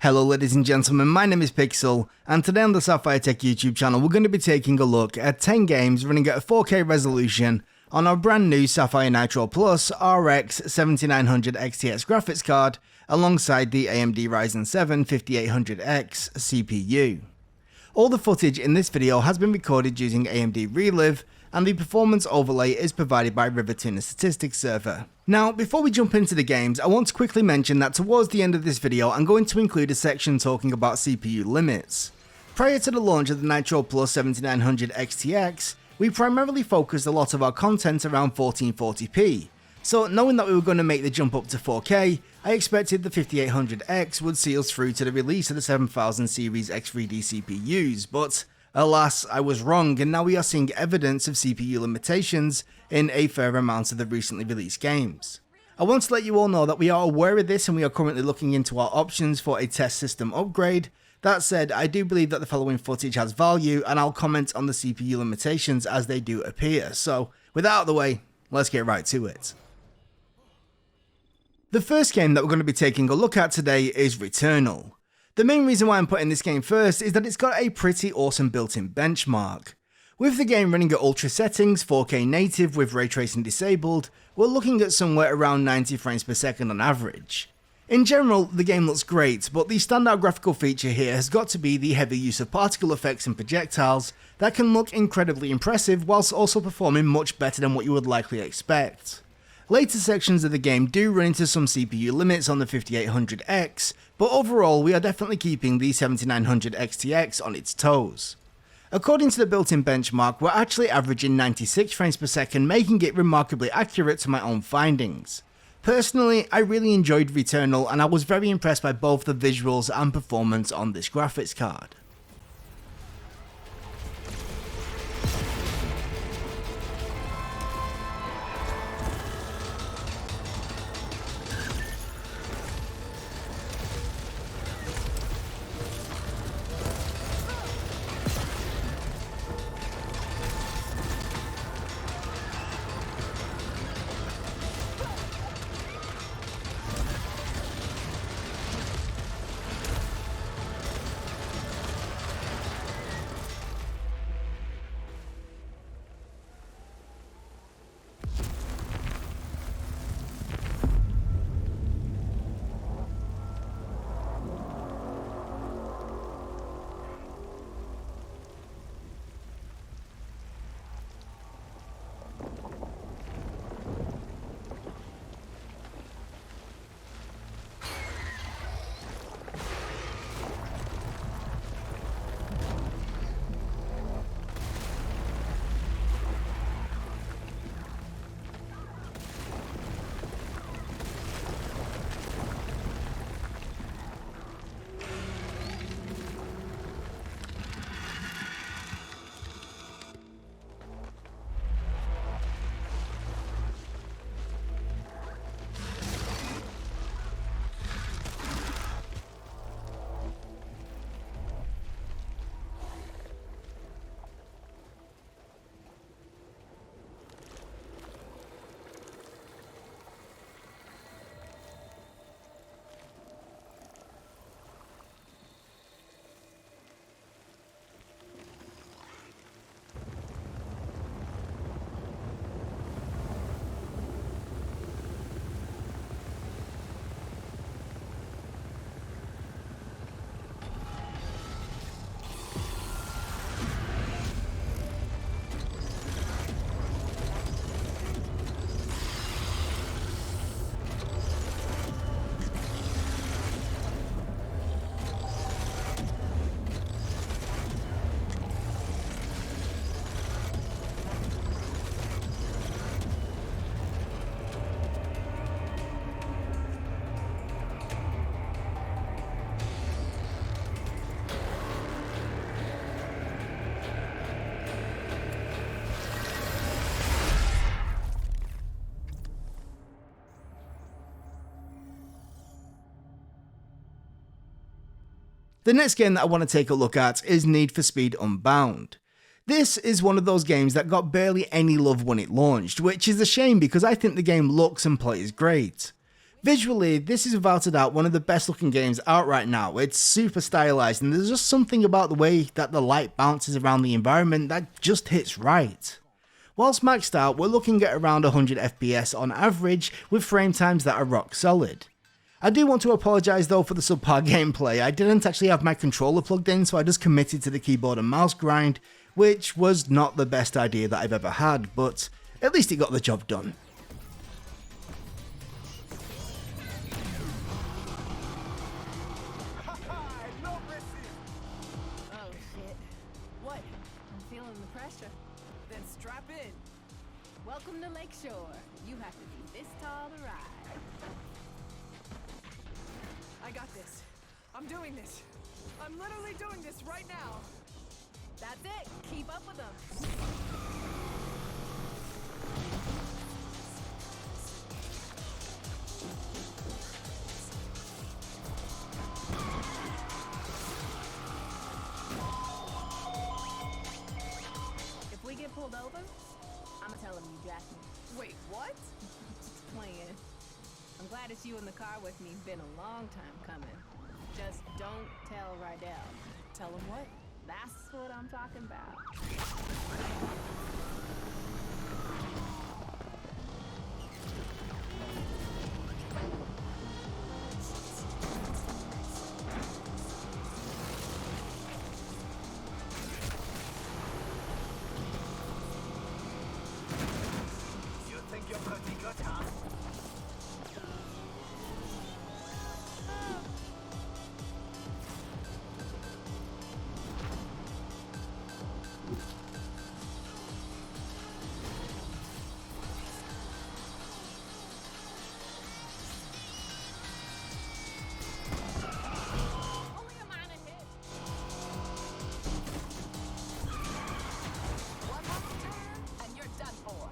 Hello ladies and gentlemen, my name is Pixel, and today on the Sapphire Tech YouTube channel we're going to be taking a look at 10 games running at a 4K resolution on our brand new Sapphire Nitro RX 7900 XTX graphics card alongside the AMD Ryzen 7 5800X CPU. All the footage in this video has been recorded using AMD Relive, and the performance overlay is provided by Returnal statistics server. Now, before we jump into the games, I want to quickly mention that towards the end of this video I'm going to include a section talking about CPU limits. Prior to the launch of the Nitro 7900 XTX, we primarily focused a lot of our content around 1440p, so knowing that we were going to make the jump up to 4K, I expected the 5800X would see us through to the release of the 7000 series X3D CPUs, but alas, I was wrong, and now we are seeing evidence of CPU limitations in a fair amount of the recently released games. I want to let you all know that we are aware of this and we are currently looking into our options for a test system upgrade. That said, I do believe that the following footage has value, and I'll comment on the CPU limitations as they do appear. So, with that out of the way, let's get right to it. The first game that we're going to be taking a look at today is Returnal. The main reason why I'm putting this game first is that it's got a pretty awesome built-in benchmark. With the game running at ultra settings, 4K native with ray tracing disabled, we're looking at somewhere around 90 frames per second on average. In general, the game looks great, but the standout graphical feature here has got to be the heavy use of particle effects and projectiles that can look incredibly impressive whilst also performing much better than what you would likely expect. Later sections of the game do run into some CPU limits on the 5800X, but overall we are definitely keeping the 7900 XTX on its toes. According to the built-in benchmark, we're actually averaging 96 frames per second, making it remarkably accurate to my own findings. Personally, I really enjoyed Returnal and I was very impressed by both the visuals and performance on this graphics card. The next game that I want to take a look at is Need for Speed Unbound. This is one of those games that got barely any love when it launched, which is a shame because I think the game looks and plays great. Visually, this is without a doubt one of the best looking games out right now. It's super stylized and there's just something about the way that the light bounces around the environment that just hits right. Whilst maxed out, we're looking at around 100 FPS on average with frame times that are rock solid. I do want to apologise though for the subpar gameplay. I didn't actually have my controller plugged in, so I just committed to the keyboard and mouse grind, which was not the best idea that I've ever had, but at least it got the job done. Welcome to Lakeshore. You have to be this tall to ride. I got this. I'm doing this. I'm literally doing this right now. That's it. Keep up with them. If we get pulled over, I'ma tell him you jacked me. Wait, what? Just playing. I'm glad it's you in the car with me. Been a long time coming. Just don't tell Rydell. Tell him what? That's what I'm talking about. You think you're pretty good, huh? Only a minor hit. One more turn, and you're done for.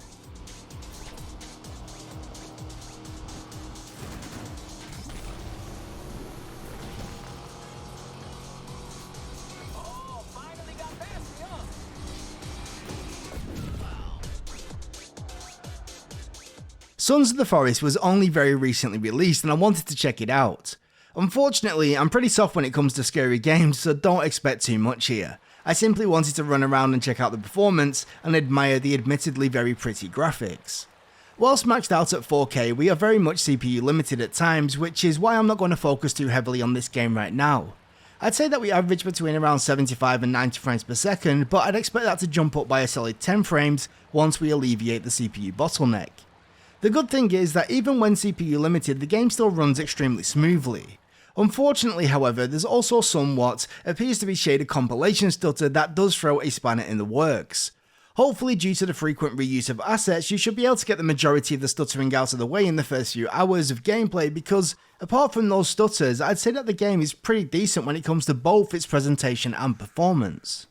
Oh, finally got past me, huh? Sons of the Forest was only very recently released and I wanted to check it out. Unfortunately, I'm pretty soft when it comes to scary games, so don't expect too much here. I simply wanted to run around and check out the performance and admire the admittedly very pretty graphics. Whilst maxed out at 4K, we are very much CPU limited at times, which is why I'm not going to focus too heavily on this game right now. I'd say that we average between around 75 and 90 frames per second, but I'd expect that to jump up by a solid 10 frames once we alleviate the CPU bottleneck. The good thing is that even when CPU limited, the game still runs extremely smoothly. Unfortunately, however, there's also somewhat appears to be shaded compilation stutter that does throw a spanner in the works. Hopefully, due to the frequent reuse of assets, you should be able to get the majority of the stuttering out of the way in the first few hours of gameplay because, apart from those stutters, I'd say that the game is pretty decent when it comes to both its presentation and performance.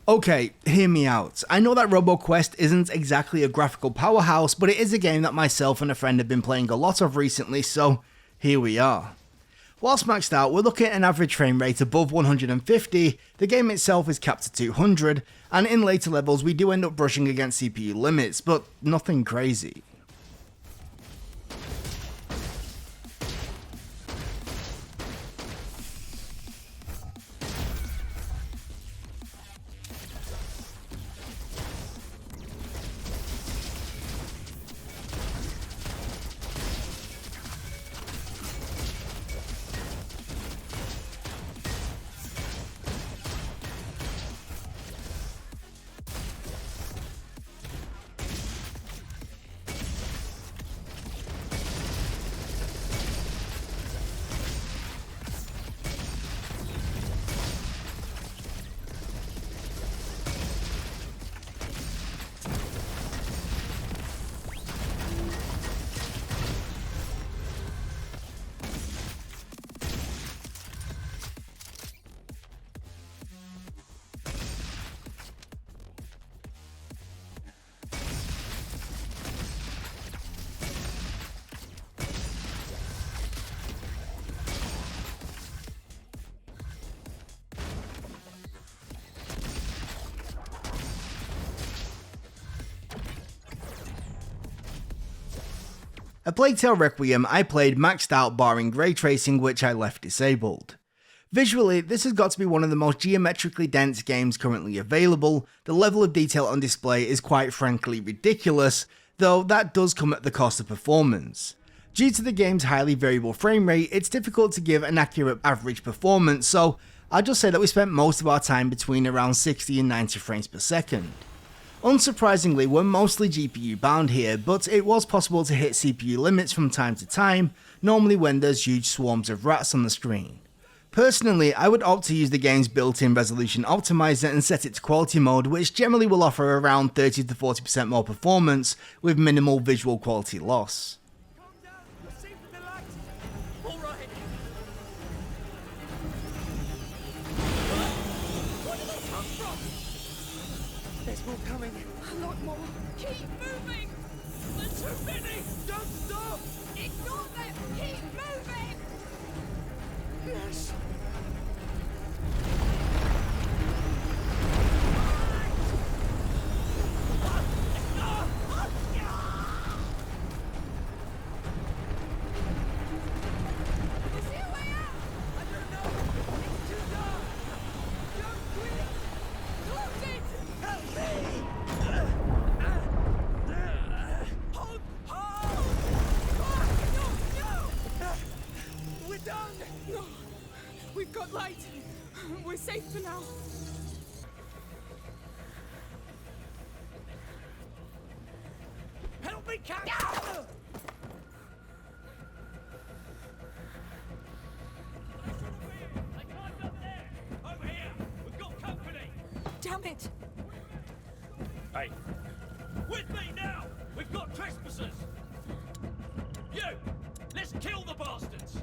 Okay, hear me out. I know that Robo Quest isn't exactly a graphical powerhouse, but it is a game that myself and a friend have been playing a lot of recently, so here we are. Whilst maxed out, we're looking at an average frame rate above 150, the game itself is capped at 200, and in later levels we do end up brushing against CPU limits, but nothing crazy. A Plague Tale Requiem I played maxed out barring ray tracing, which I left disabled. Visually, this has got to be one of the most geometrically dense games currently available. The level of detail on display is quite frankly ridiculous, though that does come at the cost of performance. Due to the game's highly variable frame rate, it's difficult to give an accurate average performance, so I'll just say that we spent most of our time between around 60 and 90 frames per second. Unsurprisingly, we're mostly GPU bound here, but it was possible to hit CPU limits from time to time, normally when there's huge swarms of rats on the screen. Personally, I would opt to use the game's built-in resolution optimizer and set it to quality mode, which generally will offer around 30 to 40% more performance with minimal visual quality loss. Calm down. You're safe with the light. All right. Where did they come from? There's more coming. A lot more. Keep moving. There's too many. Don't stop. Ignore them. Keep moving. Yes. We've got light. We're safe for now. Help me, Cat! No! Over here! We've got company! Damn it! Hey! With me now! We've got trespassers! You! Let's kill the bastards!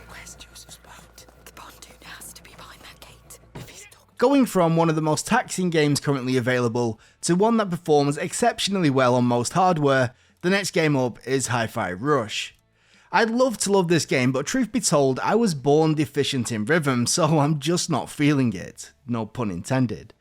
Where's Joseph's boat? The pontoon has to be behind that gate. If he's Going from one of the most taxing games currently available to one that performs exceptionally well on most hardware, the next game up is HiFi Rush. I'd love to love this game, but truth be told, I was born deficient in rhythm, so I'm just not feeling it. No pun intended.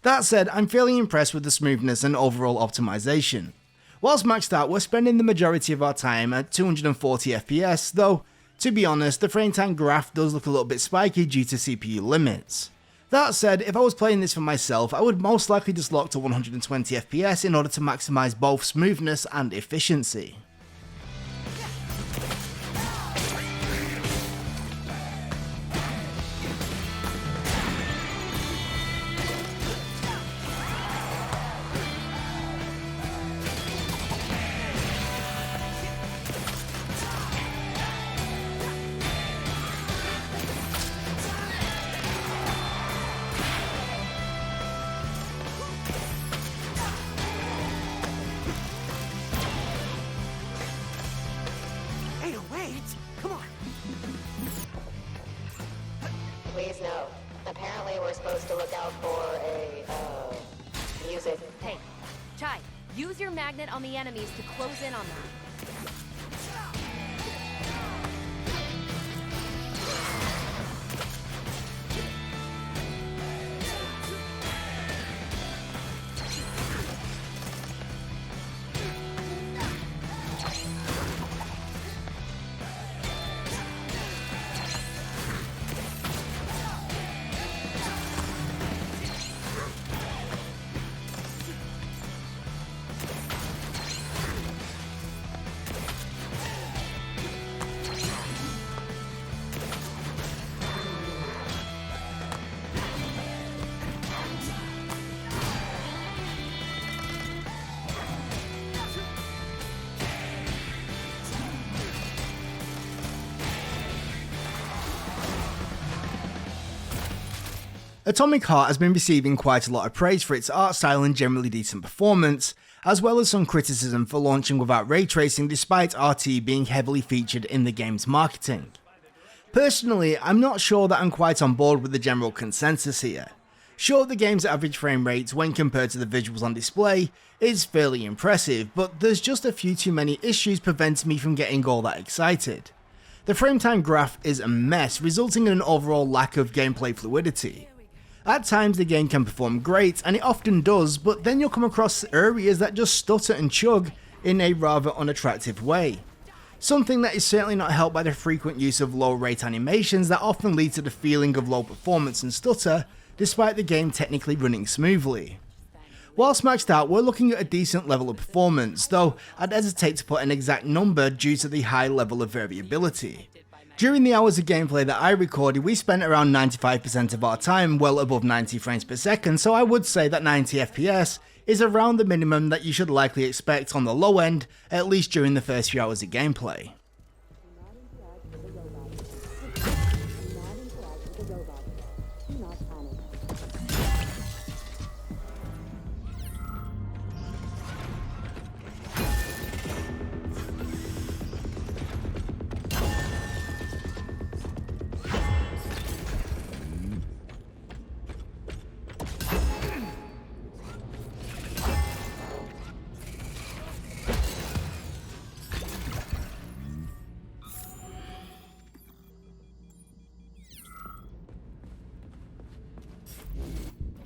That said, I'm fairly impressed with the smoothness and overall optimization. Whilst maxed out, we're spending the majority of our time at 240 FPS, though, to be honest, the frame time graph does look a little bit spiky due to CPU limits. That said, if I was playing this for myself, I would most likely just lock to 120 FPS in order to maximise both smoothness and efficiency. Please note, apparently we're supposed to look out for a, music. Hey, Chai, use your magnet on the enemies to close in on them. Atomic Heart has been receiving quite a lot of praise for its art style and generally decent performance, as well as some criticism for launching without ray tracing despite RT being heavily featured in the game's marketing. Personally, I'm not sure that I'm quite on board with the general consensus here. Sure, the game's average frame rate when compared to the visuals on display is fairly impressive, but there's just a few too many issues preventing me from getting all that excited. The frame time graph is a mess, resulting in an overall lack of gameplay fluidity. At times the game can perform great, and it often does, but then you'll come across areas that just stutter and chug in a rather unattractive way. Something that is certainly not helped by the frequent use of low rate animations that often lead to the feeling of low performance and stutter, despite the game technically running smoothly. Whilst maxed out, we're looking at a decent level of performance, though I'd hesitate to put an exact number due to the high level of variability. During the hours of gameplay that I recorded, we spent around 95% of our time well above 90 frames per second, so I would say that 90 FPS is around the minimum that you should likely expect on the low end, at least during the first few hours of gameplay.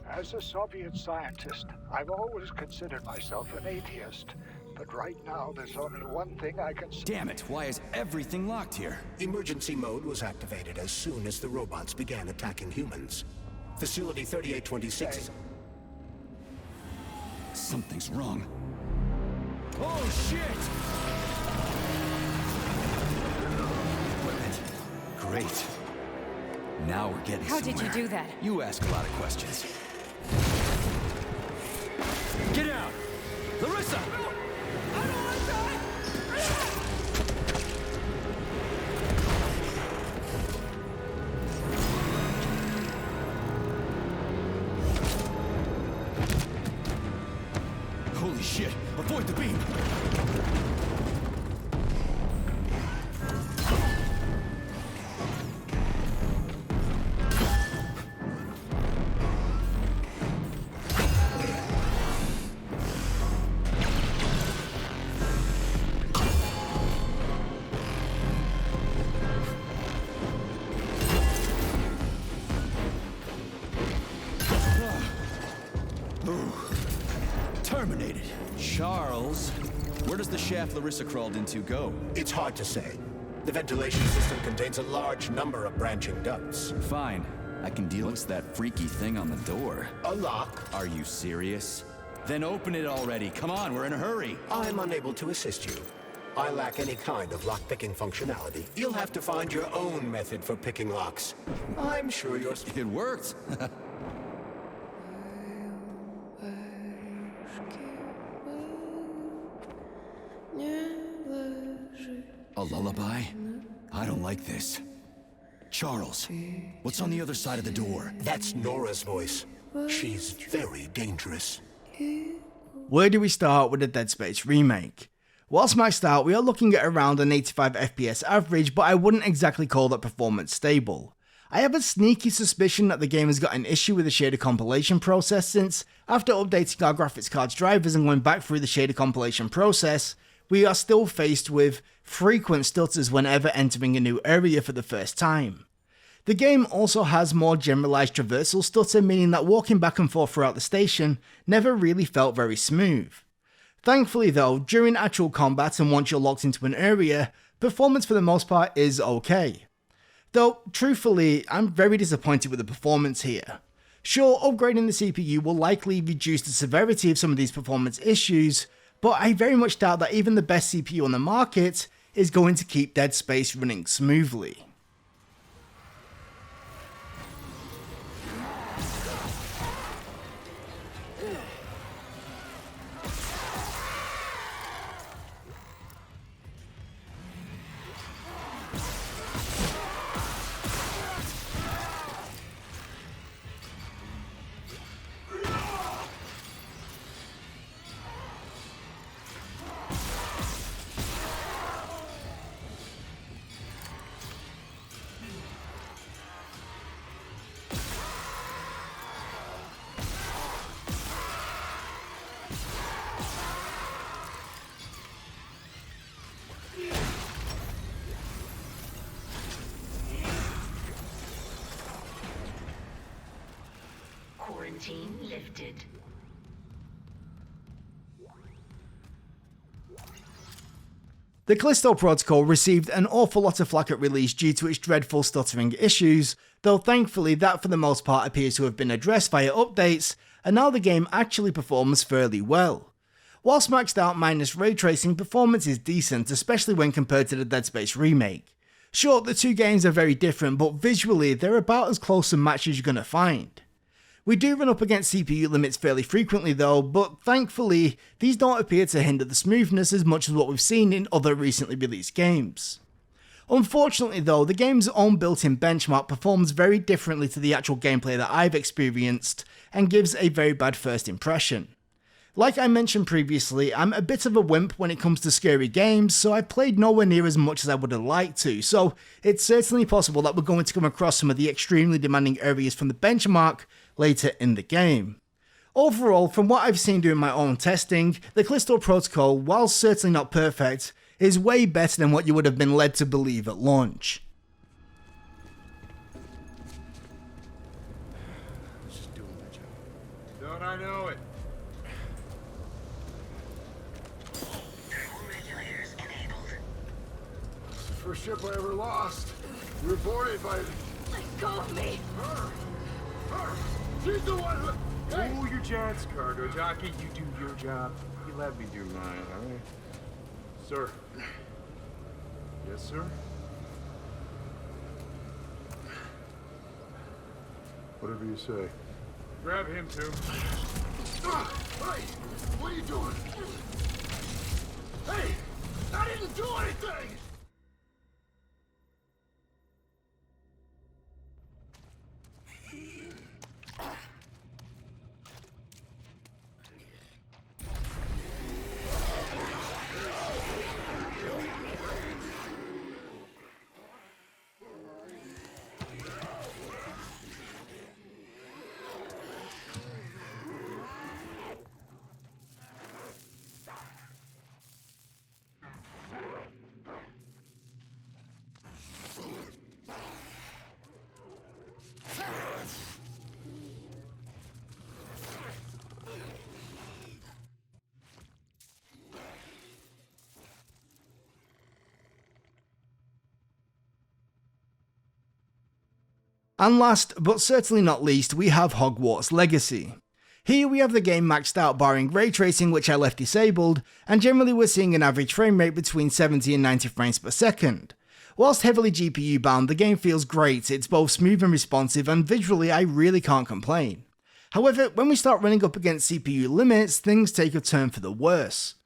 As a Soviet scientist, I've always considered myself an atheist. But right now, there's only one thing I can say. Damn it, why is everything locked here? Emergency mode was activated as soon as the robots began attacking humans. Facility 3826. Something's wrong. Oh shit! Equipment. Great. Now we're getting How somewhere. did you do that? You ask a lot of questions. Get out! Larissa! Holy shit! Avoid the beam! Terminated. Charles, where does the shaft Larissa crawled into go? It's hard to say. The ventilation system contains a large number of branching ducts. Fine. I can deal with that freaky thing on the door. A lock. Are you serious? Then open it already. Come on, we're in a hurry. I'm unable to assist you. I lack any kind of lock-picking functionality. You'll have to find your own method for picking locks. I'm sure yours. It worked. A lullaby? I don't like this. Charles, what's on the other side of the door? That's Nora's voice. She's very dangerous. Where do we start with the Dead Space remake? Whilst maxed out, we are looking at around an 85 FPS average, but I wouldn't exactly call that performance stable. I have a sneaky suspicion that the game has got an issue with the shader compilation process, since after updating our graphics card's drivers and going back through the shader compilation process, we are still faced with frequent stutters whenever entering a new area for the first time. The game also has more generalized traversal stutter, meaning that walking back and forth throughout the station never really felt very smooth. Thankfully though, during actual combat and once you're locked into an area, performance for the most part is okay. Though, truthfully, I'm very disappointed with the performance here. Sure, upgrading the CPU will likely reduce the severity of some of these performance issues, but I very much doubt that even the best CPU on the market is going to keep Dead Space running smoothly. Quarantine lifted. The Callisto Protocol received an awful lot of flack at release due to its dreadful stuttering issues, though thankfully that for the most part appears to have been addressed via updates, and now the game actually performs fairly well. Whilst maxed out minus ray tracing, performance is decent, especially when compared to the Dead Space remake. Sure, the two games are very different, but visually they're about as close a match as you're gonna find. We do run up against CPU limits fairly frequently though, but thankfully, these don't appear to hinder the smoothness as much as what we've seen in other recently released games. Unfortunately though, the game's own built-in benchmark performs very differently to the actual gameplay that I've experienced, and gives a very bad first impression. Like I mentioned previously, I'm a bit of a wimp when it comes to scary games, so I've played nowhere near as much as I would have liked to, so it's certainly possible that we're going to come across some of the extremely demanding areas from the benchmark later in the game. Overall, from what I've seen during my own testing, the Callisto Protocol, while certainly not perfect, is way better than what you would have been led to believe at launch. Just doing my job. Don't I know it? Regulators enabled. It's the first ship I ever lost. We were boarded by... Let go of me! Her! She's the one who... Hey. Cool your jets, cargo jockey. You do your job. You let me do mine, alright? Sir. Yes, sir? Whatever you say. Grab him, too. Hey! What are you doing? Hey! I didn't do anything! And last, but certainly not least, we have Hogwarts Legacy. Here we have the game maxed out barring ray tracing, which I left disabled, and generally we're seeing an average frame rate between 70 and 90 frames per second. Whilst heavily GPU bound, the game feels great, it's both smooth and responsive, and visually I really can't complain. However, when we start running up against CPU limits, things take a turn for the worse.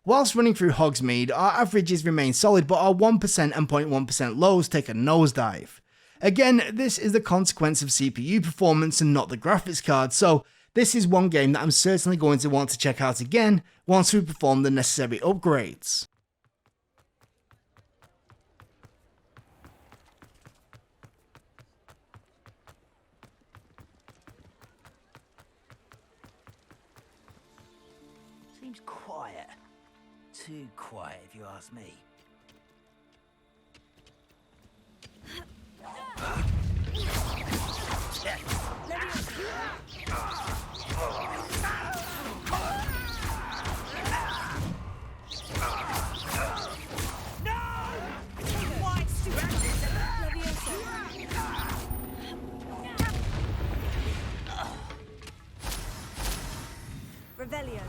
Whilst running through Hogsmeade, our averages remain solid, but our 1% and 0.1% lows take a nosedive. Again, this is the consequence of CPU performance and not the graphics card, so this is one game that I'm certainly going to want to check out again once we perform the necessary upgrades. Seems quiet. Too quiet if you ask me. Revelio.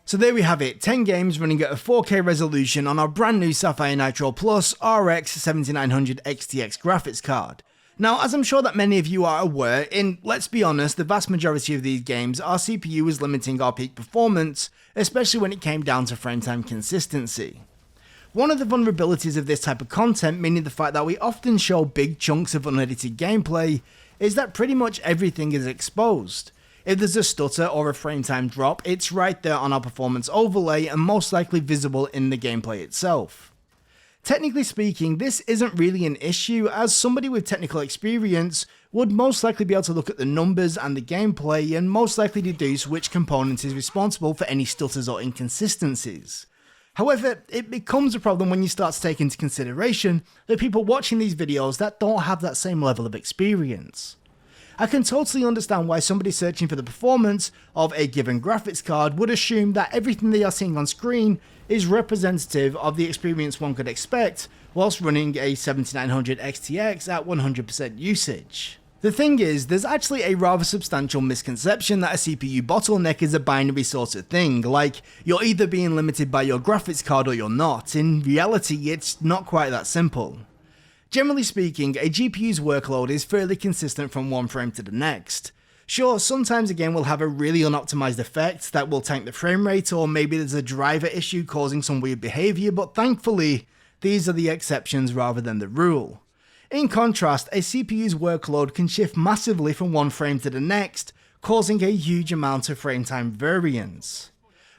So there we have it, 10 games running at a 4K resolution on our brand new SAPPHIRE Nitro Plus RX 7900 XTX graphics card. Now, as I'm sure that many of you are aware, let's be honest, the vast majority of these games, our CPU was limiting our peak performance, especially when it came down to frame time consistency. One of the vulnerabilities of this type of content, meaning the fact that we often show big chunks of unedited gameplay, is that pretty much everything is exposed. If there's a stutter or a frame time drop, it's right there on our performance overlay and most likely visible in the gameplay itself. Technically speaking, this isn't really an issue, as somebody with technical experience would most likely be able to look at the numbers and the gameplay and most likely deduce which component is responsible for any stutters or inconsistencies. However, it becomes a problem when you start to take into consideration the people watching these videos that don't have that same level of experience. I can totally understand why somebody searching for the performance of a given graphics card would assume that everything they are seeing on screen is representative of the experience one could expect whilst running a 7900 XTX at 100% usage. The thing is, there's actually a rather substantial misconception that a CPU bottleneck is a binary sort of thing, like you're either being limited by your graphics card or you're not. In reality, it's not quite that simple. Generally speaking, a GPU's workload is fairly consistent from one frame to the next. Sure, sometimes a game will have a really unoptimized effect that will tank the frame rate, or maybe there's a driver issue causing some weird behavior, but thankfully, these are the exceptions rather than the rule. In contrast, a CPU's workload can shift massively from one frame to the next, causing a huge amount of frame time variance.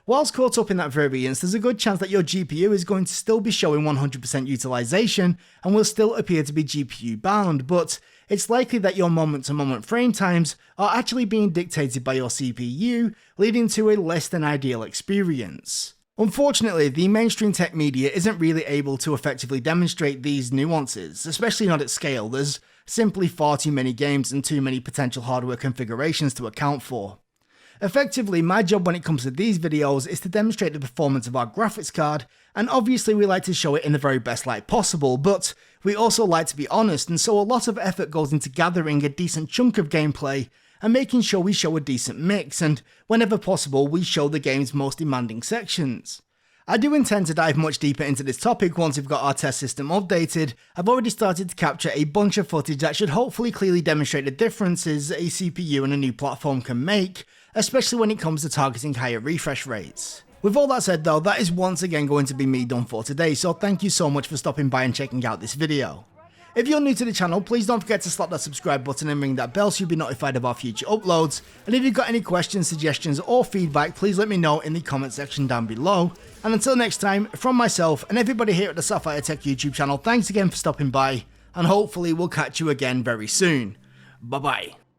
Whilst caught up in that variance, there's a good chance that your GPU is going to still be showing 100% utilization and will still appear to be GPU bound, but it's likely that your moment-to-moment frame times are actually being dictated by your CPU, leading to a less than ideal experience. Unfortunately, the mainstream tech media isn't really able to effectively demonstrate these nuances, especially not at scale. There's simply far too many games and too many potential hardware configurations to account for. Effectively, my job when it comes to these videos is to demonstrate the performance of our graphics card, and obviously we like to show it in the very best light possible, but we also like to be honest, and so a lot of effort goes into gathering a decent chunk of gameplay and making sure we show a decent mix, and whenever possible we show the game's most demanding sections. I do intend to dive much deeper into this topic once we've got our test system updated. I've already started to capture a bunch of footage that should hopefully clearly demonstrate the differences a CPU and a new platform can make, especially when it comes to targeting higher refresh rates. With all that said though, that is once again going to be me done for today, so thank you so much for stopping by and checking out this video. If you're new to the channel, please don't forget to slap that subscribe button and ring that bell so you'll be notified of our future uploads, and if you've got any questions, suggestions or feedback, please let me know in the comment section down below. And until next time, from myself and everybody here at the Sapphire Tech YouTube channel, thanks again for stopping by, and hopefully we'll catch you again very soon. Bye bye.